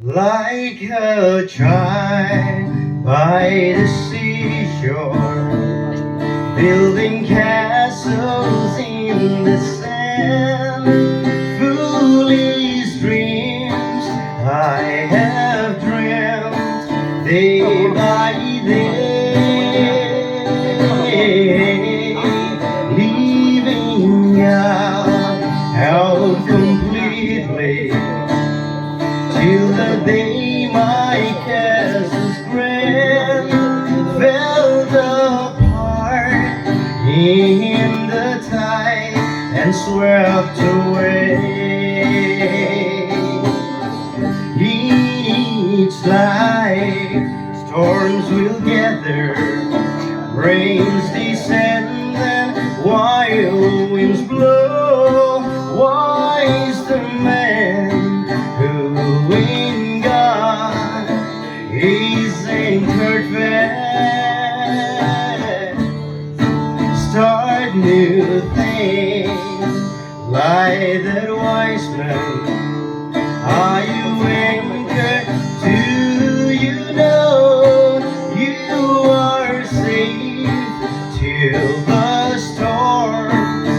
Like a child by the seashore, building castles in the sand, foolish dreams I have dreamt day by day, leaving out completely till the day my castle's grand fell apart in the tide and swept away. Each life storms will gather, rains descend and wild winds blow. Wise the man who in God is anchored fast. Start new things like that wise man. Are you anchored? Do you know you are safe till the storms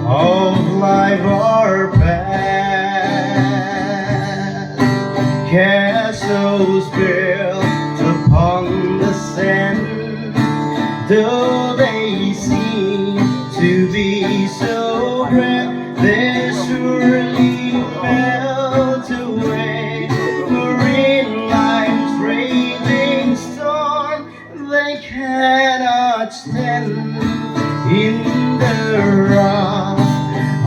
of life are past? Castles built upon the sand, though they seem to be so grand, they surely melt away. For in life's raging storm, they cannot stand in the wrath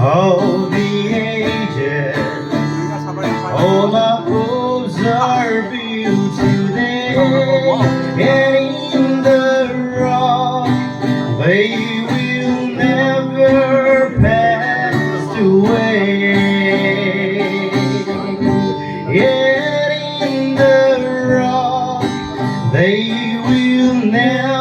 of the ages. All our hopes are built today, and in the rock they will never pass away. Yet in the rock they will never